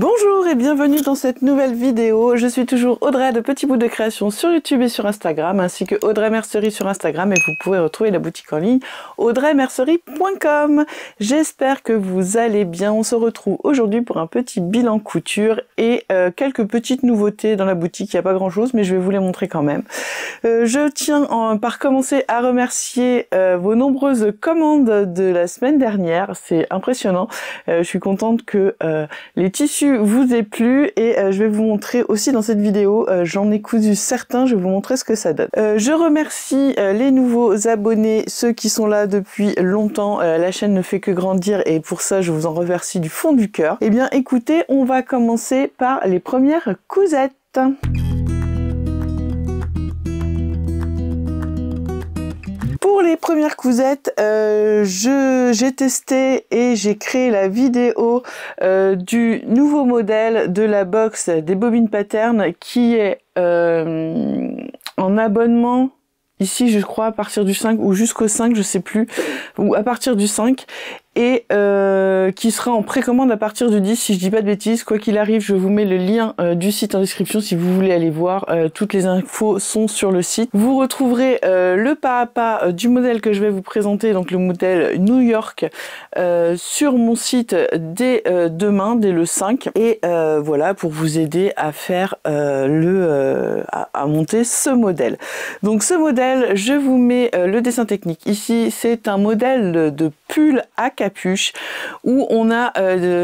Bonjour et bienvenue dans cette nouvelle vidéo. Je suis toujours Audrey de Petit Bout de Création sur YouTube et sur Instagram, ainsi que Audrey Mercerie sur Instagram, et vous pouvez retrouver la boutique en ligne audreymercerie.com. J'espère que vous allez bien. On se retrouve aujourd'hui pour un petit bilan couture et quelques petites nouveautés dans la boutique. Il n'y a pas grand chose, mais je vais vous les montrer quand même. Je tiens par commencer à remercier vos nombreuses commandes de la semaine dernière. C'est impressionnant. Je suis contente que les tissus vous aient plu et je vais vous montrer aussi dans cette vidéo, j'en ai cousu certains, je vais vous montrer ce que ça donne. Je remercie les nouveaux abonnés, ceux qui sont là depuis longtemps. La chaîne ne fait que grandir et pour ça je vous en remercie du fond du cœur. Eh bien écoutez, on va commencer par les premières cousettes. Pour les premières cousettes, j'ai testé et j'ai créé la vidéo du nouveau modèle de la box des bobines pattern qui est en abonnement ici, je crois, à partir du 5 ou jusqu'au 5, je sais plus, ou à partir du 5. Et qui sera en précommande à partir du 10 si je dis pas de bêtises. Quoi qu'il arrive, je vous mets le lien du site en description si vous voulez aller voir. Toutes les infos sont sur le site. Vous retrouverez le pas à pas du modèle que je vais vous présenter, donc le modèle New York, sur mon site dès demain, dès le 5. Et voilà, pour vous aider à faire à monter ce modèle. Donc ce modèle, je vous mets le dessin technique. Ici, c'est un modèle de pull à capuche où on a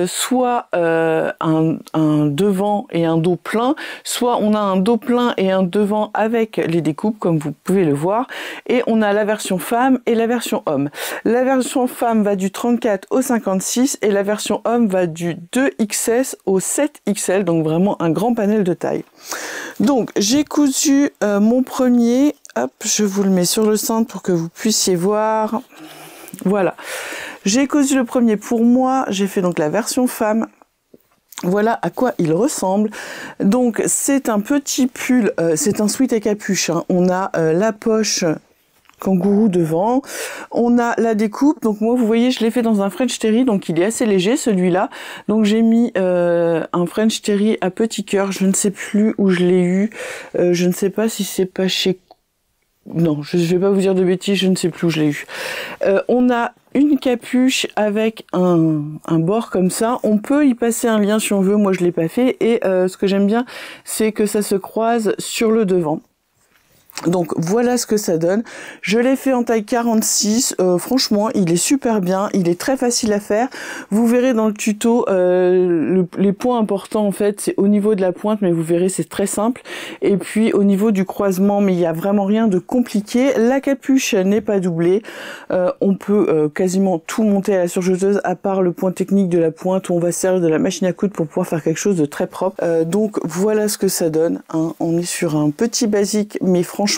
soit un devant et un dos plein, soit on a un dos plein et un devant avec les découpes comme vous pouvez le voir, et on a la version femme et la version homme. La version femme va du 34 au 56 et la version homme va du 2XS au 7XL, donc vraiment un grand panel de taille. Donc j'ai cousu mon premier, hop, je vous le mets sur le cintre pour que vous puissiez voir. Voilà, j'ai cousu le premier pour moi, j'ai fait donc la version femme. Voilà à quoi il ressemble. Donc c'est un petit pull, c'est un sweat à capuche, hein. On a la poche kangourou devant, on a la découpe. Donc moi vous voyez, je l'ai fait dans un French Terry, donc il est assez léger celui-là. Donc j'ai mis un French Terry à petit cœur, je ne sais plus où je l'ai eu, je ne sais pas si c'est pas chez... Non, je vais pas vous dire de bêtises, je ne sais plus où je l'ai eu. On a une capuche avec un bord comme ça. On peut y passer un lien si on veut, moi je l'ai pas fait. Et ce que j'aime bien, c'est que ça se croise sur le devant. Donc voilà ce que ça donne. Je l'ai fait en taille 46, franchement il est super bien, il est très facile à faire. Vous verrez dans le tuto les points importants en fait, c'est au niveau de la pointe, mais vous verrez c'est très simple. Et puis au niveau du croisement, mais il n'y a vraiment rien de compliqué. La capuche n'est pas doublée, on peut quasiment tout monter à la surjeteuse à part le point technique de la pointe où on va servir de la machine à coudre pour pouvoir faire quelque chose de très propre. Donc voilà ce que ça donne, hein. On est sur un petit basique, mais franchement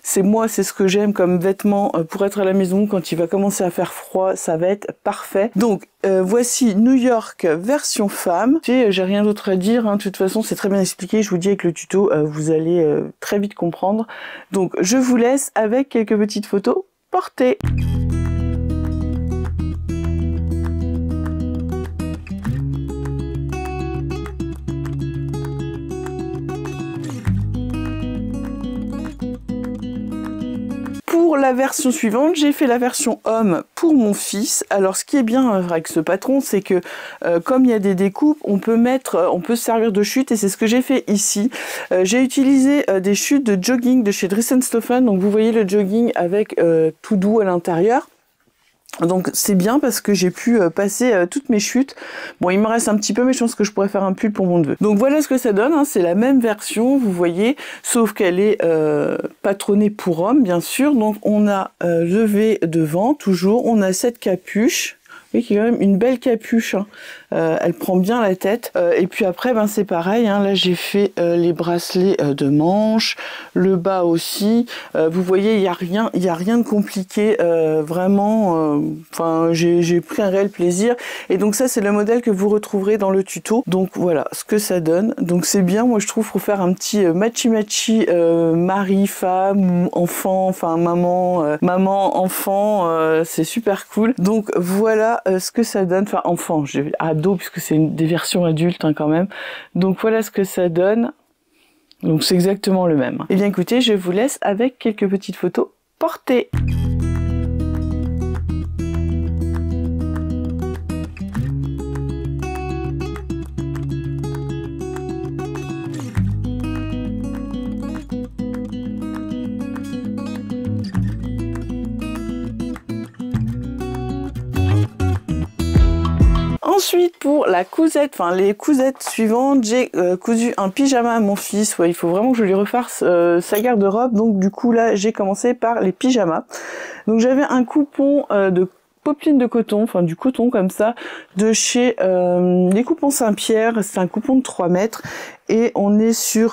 c'est ce que j'aime comme vêtement pour être à la maison quand il va commencer à faire froid, ça va être parfait. Donc voici New York version femme. J'ai rien d'autre à dire, hein. De toute façon c'est très bien expliqué, je vous dis avec le tuto vous allez très vite comprendre. Donc je vous laisse avec quelques petites photos portées. Pour la version suivante, j'ai fait la version homme pour mon fils. Alors ce qui est bien avec ce patron, c'est que comme il y a des découpes, on peut se servir de chutes, et c'est ce que j'ai fait ici. J'ai utilisé des chutes de jogging de chez Dries & Stoffen, donc vous voyez le jogging avec tout doux à l'intérieur. Donc c'est bien parce que j'ai pu passer toutes mes chutes. Bon, il me reste un petit peu, mais je pense que je pourrais faire un pull pour mon neveu. Donc voilà ce que ça donne, hein. C'est la même version, vous voyez, sauf qu'elle est patronnée pour homme, bien sûr. Donc on a le V devant, toujours. On a cette capuche, oui, qui est quand même une belle capuche, hein. Elle prend bien la tête. Et puis après, ben c'est pareil, hein. Là j'ai fait les bracelets de manches, le bas aussi. Vous voyez, il y a rien de compliqué, vraiment. Enfin, j'ai pris un réel plaisir. Et donc ça, c'est le modèle que vous retrouverez dans le tuto. Donc voilà ce que ça donne. Donc c'est bien, moi je trouve, pour faire un petit matchy mari, femme, enfant, enfin maman, enfant, c'est super cool. Donc voilà ce que ça donne, enfin enfant, ado puisque c'est des versions adultes hein, quand même. Donc voilà ce que ça donne. Donc c'est exactement le même. Et bien écoutez, je vous laisse avec quelques petites photos portées. Ensuite, pour la cousette, enfin les cousettes suivantes, j'ai cousu un pyjama à mon fils. Ouais, il faut vraiment que je lui refasse sa garde-robe. Donc du coup là, j'ai commencé par les pyjamas. Donc j'avais un coupon de popeline de coton, enfin du coton comme ça, de chez les coupons Saint-Pierre. C'est un coupon de 3 mètres. Et on est sur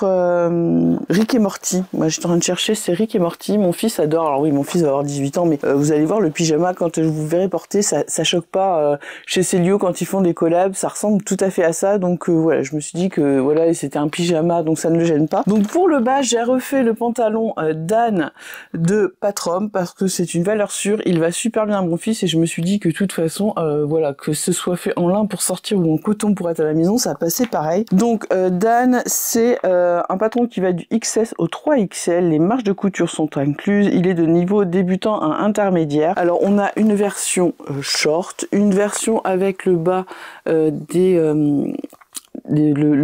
Rick et Morty. Moi j'étais en train de chercher, c'est Rick et Morty. Mon fils adore, alors oui mon fils va avoir 18 ans, mais vous allez voir le pyjama quand vous verrez porter, ça choque pas. Chez Célio quand ils font des collabs, ça ressemble tout à fait à ça. Donc voilà, je me suis dit que voilà, c'était un pyjama, donc ça ne le gêne pas. Donc pour le bas, j'ai refait le pantalon d'Anne de Patrom, parce que c'est une valeur sûre, il va super bien à mon fils, et je me suis dit que de toute façon, voilà, que ce soit fait en lin pour sortir ou en coton pour être à la maison, ça passait pareil. Donc d'Anne, c'est un patron qui va du XS au 3XL, les marges de couture sont incluses, il est de niveau débutant à intermédiaire. Alors on a une version short, une version avec le bas le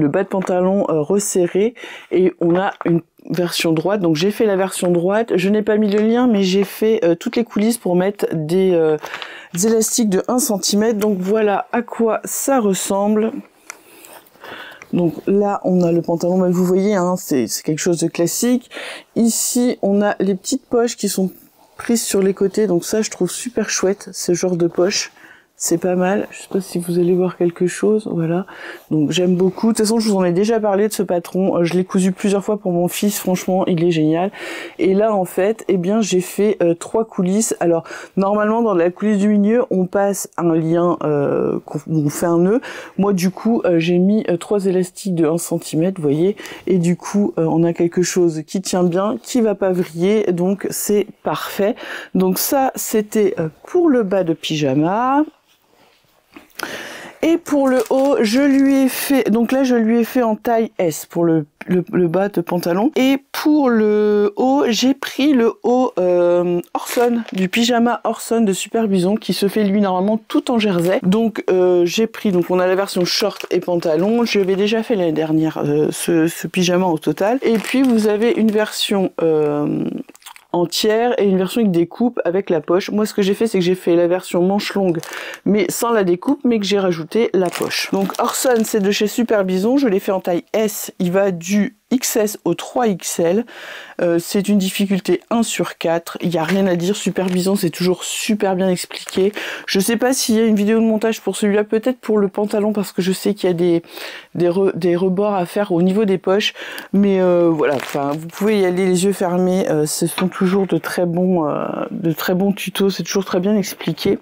bas de pantalon resserré, et on a une version droite. Donc j'ai fait la version droite, je n'ai pas mis le lien, mais j'ai fait toutes les coulisses pour mettre des élastiques de 1 cm. Donc voilà à quoi ça ressemble. Donc là, on a le pantalon, bah, vous voyez, hein, c'est quelque chose de classique. Ici, on a les petites poches qui sont prises sur les côtés. Donc ça, je trouve super chouette, ce genre de poche. C'est pas mal. Je sais pas si vous allez voir quelque chose. Voilà. Donc j'aime beaucoup. De toute façon, je vous en ai déjà parlé de ce patron. Je l'ai cousu plusieurs fois pour mon fils. Franchement, il est génial. Et là, en fait, eh bien, j'ai fait 3 coulisses. Alors, normalement, dans la coulisse du milieu, on passe un lien, on fait un nœud. Moi, du coup, j'ai mis 3 élastiques de 1 cm, vous voyez. Et du coup, on a quelque chose qui tient bien, qui va pas vriller. Donc, c'est parfait. Donc ça, c'était pour le bas de pyjama. Et pour le haut, je lui ai fait, donc là je lui ai fait en taille S pour le bas de pantalon. Et pour le haut, j'ai pris le haut Orson, du pyjama Orson de Super Bison, qui se fait lui normalement tout en jersey. Donc j'ai pris, donc on a la version short et pantalon, je l'avais déjà fait l'année dernière ce pyjama au total. Et puis vous avez une version entière et une version avec des coupes avec la poche. Moi ce que j'ai fait, c'est que j'ai fait la version manche longue mais sans la découpe, mais que j'ai rajouté la poche. Donc Orson, c'est de chez Super Bison, je l'ai fait en taille S, il va du XS au 3XL. C'est une difficulté 1/4, il n'y a rien à dire. Super Bison, c'est toujours super bien expliqué. Je sais pas s'il y a une vidéo de montage pour celui-là, peut-être pour le pantalon, parce que je sais qu'il y a des rebords à faire au niveau des poches, mais voilà, enfin vous pouvez y aller les yeux fermés. Ce sont toujours de très bons tutos, c'est toujours très bien expliqué.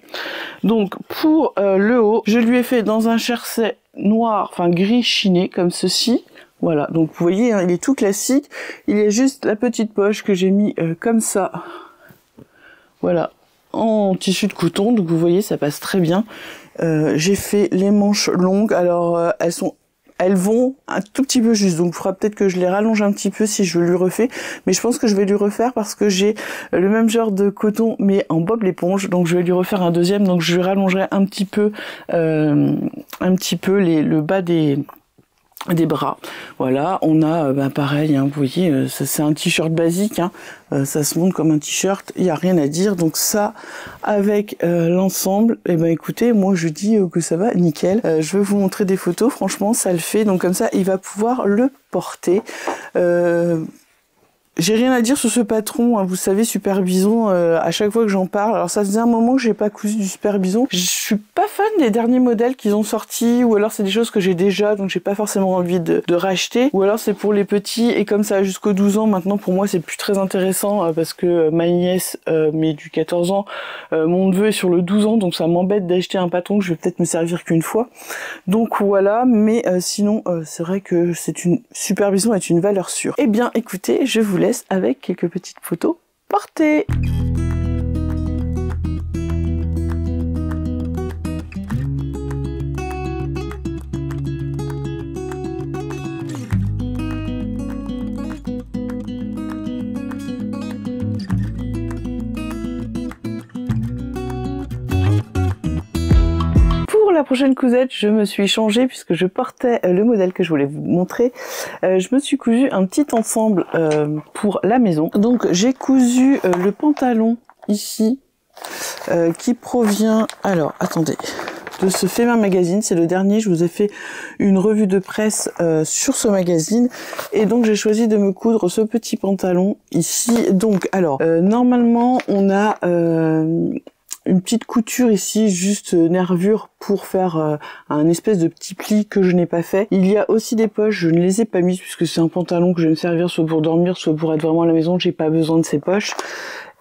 Donc pour le haut, je lui ai fait dans un jersey noir, enfin gris chiné comme ceci. Voilà, donc vous voyez, hein, il est tout classique. Il y a juste la petite poche que j'ai mis comme ça. Voilà, en tissu de coton. Donc vous voyez, ça passe très bien. J'ai fait les manches longues. Alors elles vont un tout petit peu juste. Donc il faudra peut-être que je les rallonge un petit peu si je lui refais. Mais je pense que je vais lui refaire parce que j'ai le même genre de coton mais en bob l'éponge. Donc je vais lui refaire un deuxième. Donc je lui rallongerai un petit peu le bas des bras. Voilà, on a pareil, hein, vous voyez, c'est un t-shirt basique, hein, ça se monte comme un t-shirt, il n'y a rien à dire. Donc ça, avec l'ensemble, et ben écoutez, moi je dis que ça va nickel. Je vais vous montrer des photos, franchement ça le fait. Donc comme ça, il va pouvoir le porter. J'ai rien à dire sur ce patron, hein, vous savez, Super Bison, à chaque fois que j'en parle, alors ça faisait un moment que j'ai pas cousu du Super Bison. Je suis pas fan des derniers modèles qu'ils ont sortis, ou alors c'est des choses que j'ai déjà, donc j'ai pas forcément envie de racheter, ou alors c'est pour les petits, et comme ça jusqu'aux 12 ans, maintenant pour moi c'est plus très intéressant, parce que ma nièce, mais du 14 ans, mon neveu est sur le 12 ans, donc ça m'embête d'acheter un patron que je vais peut-être me servir qu'une fois. Donc voilà, mais sinon, c'est vrai que Super Bison est une valeur sûre. Eh bien écoutez, je vous laisse avec quelques petites photos portées. la prochaine cousette, je me suis changée puisque je portais le modèle que je voulais vous montrer. Je me suis cousu un petit ensemble pour la maison. Donc j'ai cousu le pantalon ici qui provient, alors attendez, de ce Femmes Magazine, c'est le dernier. Je vous ai fait une revue de presse sur ce magazine et donc j'ai choisi de me coudre ce petit pantalon ici. Donc alors normalement on a une petite couture ici, juste nervure pour faire un espèce de petit pli que je n'ai pas fait. Il y a aussi des poches, je ne les ai pas mises puisque c'est un pantalon que je vais me servir soit pour dormir, soit pour être vraiment à la maison. J'ai pas besoin de ces poches.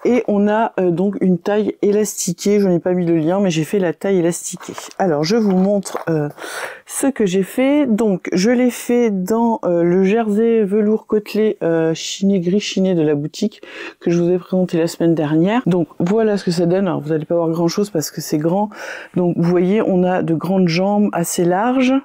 Et on a donc une taille élastiquée, je n'ai pas mis le lien, mais j'ai fait la taille élastiquée. Alors je vous montre ce que j'ai fait. Donc je l'ai fait dans le jersey velours côtelé chiné, gris chiné de la boutique que je vous ai présenté la semaine dernière. Donc voilà ce que ça donne. Alors vous n'allez pas voir grand chose parce que c'est grand. Donc vous voyez, on a de grandes jambes assez larges,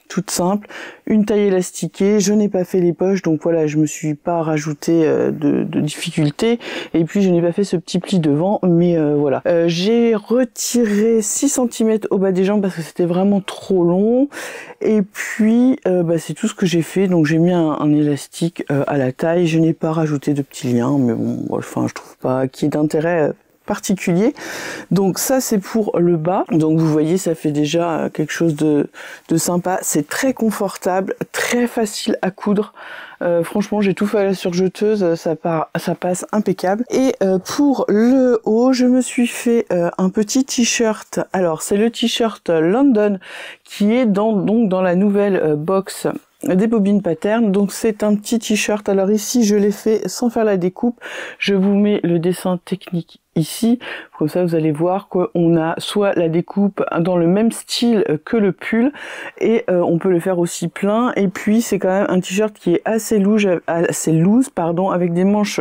toute simple, une taille élastiquée. Je n'ai pas fait les poches, donc voilà, je me suis pas rajouté de difficultés. Et puis je n'ai pas fait ce petit pli devant, mais voilà. J'ai retiré 6 cm au bas des jambes parce que c'était vraiment trop long. Et puis c'est tout ce que j'ai fait. Donc j'ai mis un élastique à la taille. Je n'ai pas rajouté de petits liens, mais bon, enfin je trouve pas qu'il y ait d'intérêt particulier. Donc ça c'est pour le bas, donc vous voyez ça fait déjà quelque chose de sympa. C'est très confortable, très facile à coudre. Franchement j'ai tout fait à la surjeteuse, ça passe impeccable. Et pour le haut je me suis fait un petit t-shirt. Alors c'est le t-shirt London qui est donc dans la nouvelle box des Bobines Pattern. Donc c'est un petit t-shirt. Alors ici je l'ai fait sans faire la découpe. Je vous mets le dessin technique ici, comme ça vous allez voir qu'on a soit la découpe dans le même style que le pull et on peut le faire aussi plein. Et puis c'est quand même un t-shirt qui est assez loose avec des manches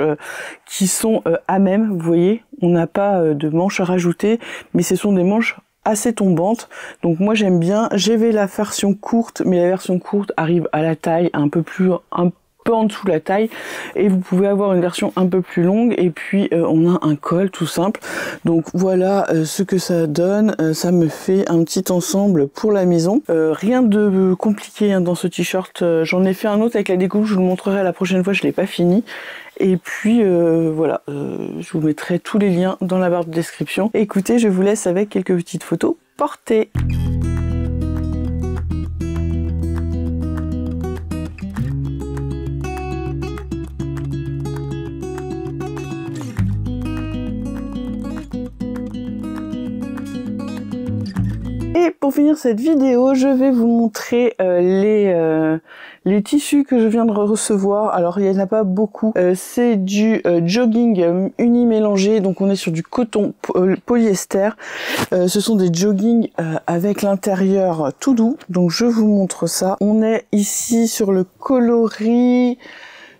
qui sont à même. Vous voyez, on n'a pas de manches à rajouter, mais ce sont des manches assez tombante, donc moi j'aime bien. J'avais la version courte, mais la version courte arrive à la taille un peu en dessous de la taille, et vous pouvez avoir une version un peu plus longue. Et puis on a un col tout simple. Donc voilà ce que ça donne. Ça me fait un petit ensemble pour la maison. Rien de compliqué dans ce t-shirt. J'en ai fait un autre avec la découpe, je vous le montrerai la prochaine fois, je l'ai pas fini. Et puis voilà, je vous mettrai tous les liens dans la barre de description. Écoutez, je vous laisse avec quelques petites photos portées. Et pour finir cette vidéo, je vais vous montrer les tissus que je viens de recevoir. Alors il n'y en a pas beaucoup, c'est du jogging uni-mélangé, donc on est sur du coton polyester. Ce sont des joggings avec l'intérieur tout doux, donc je vous montre ça. On est ici sur le coloris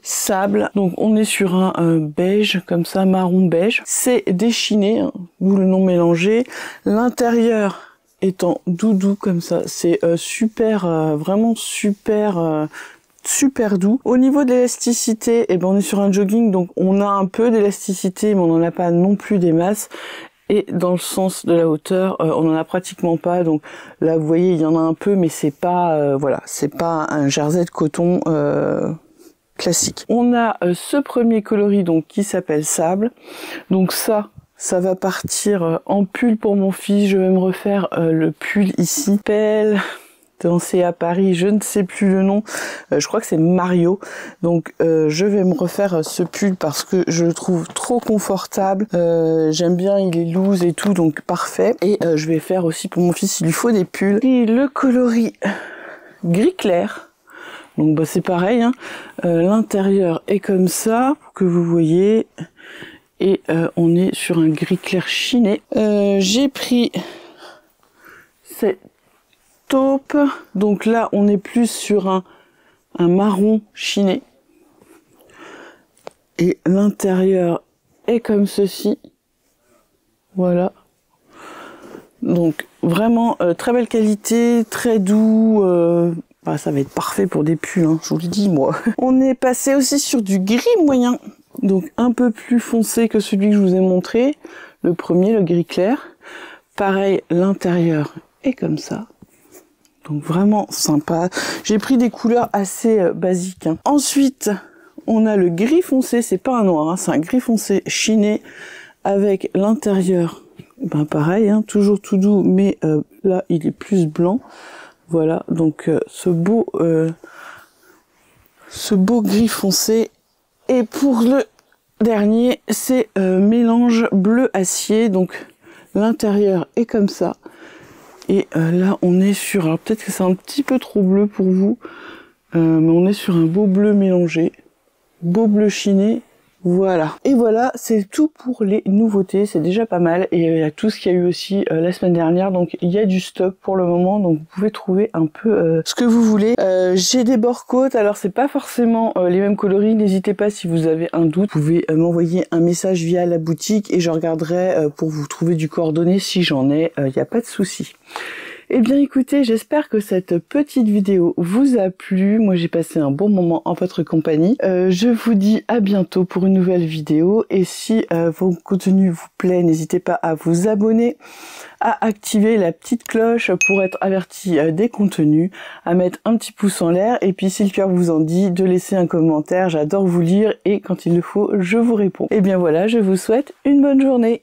sable, donc on est sur un beige comme ça, marron beige. C'est déchiné, hein, d'où le nom mélangé. L'intérieur étant doudou comme ça, c'est super, vraiment super super doux. Au niveau de l'élasticité, on est sur un jogging, donc on a un peu d'élasticité, mais on n'en a pas non plus des masses. Et dans le sens de la hauteur, on n'en a pratiquement pas. Donc là, vous voyez, il y en a un peu, mais c'est pas, voilà, c'est pas un jersey de coton classique. On a ce premier coloris donc qui s'appelle sable. Donc ça va partir en pull pour mon fils. Je vais me refaire le pull ici. Pelle, danser à Paris, je ne sais plus le nom. Je crois que c'est Mario. Donc je vais me refaire ce pull parce que je le trouve trop confortable. J'aime bien, il est loose et tout, donc parfait. Et je vais faire aussi pour mon fils, il lui faut des pulls. Et le coloris gris clair. Donc c'est pareil, hein. L'intérieur est comme ça, pour que vous voyez. Et on est sur un gris clair chiné. J'ai pris cette taupe. Donc là, on est plus sur un marron chiné. Et l'intérieur est comme ceci. Voilà. Donc vraiment très belle qualité, très doux. Ça va être parfait pour des pulls, hein, je vous le dis moi. On est passé aussi sur du gris moyen. Donc un peu plus foncé que celui que je vous ai montré, le premier, le gris clair. Pareil, l'intérieur est comme ça. Donc vraiment sympa. J'ai pris des couleurs assez basiques. Hein. Ensuite, on a le gris foncé. C'est pas un noir, hein, c'est un gris foncé chiné avec l'intérieur. Ben pareil, hein, toujours tout doux, mais là il est plus blanc. Voilà, donc ce beau gris foncé. Et pour le dernier, c'est mélange bleu acier. Donc l'intérieur est comme ça. Et là, on est sur... Alors peut-être que c'est un petit peu trop bleu pour vous. Mais on est sur un beau bleu mélangé. Beau bleu chiné. Voilà. Et voilà, c'est tout pour les nouveautés. C'est déjà pas mal. Et il y a tout ce qu'il y a eu aussi la semaine dernière. Donc il y a du stock pour le moment. Donc vous pouvez trouver un peu ce que vous voulez. J'ai des bord-côtes. Alors c'est pas forcément les mêmes coloris. N'hésitez pas si vous avez un doute. Vous pouvez m'envoyer un message via la boutique. Et je regarderai pour vous trouver du coordonné si j'en ai. Il n'y a pas de souci. Eh bien écoutez, j'espère que cette petite vidéo vous a plu. Moi j'ai passé un bon moment en votre compagnie. Je vous dis à bientôt pour une nouvelle vidéo. Et si vos contenus vous plaît, n'hésitez pas à vous abonner, à activer la petite cloche pour être averti des contenus, à mettre un petit pouce en l'air. Et puis si le cœur vous en dit, de laisser un commentaire. J'adore vous lire et quand il le faut, je vous réponds. Et bien voilà, je vous souhaite une bonne journée.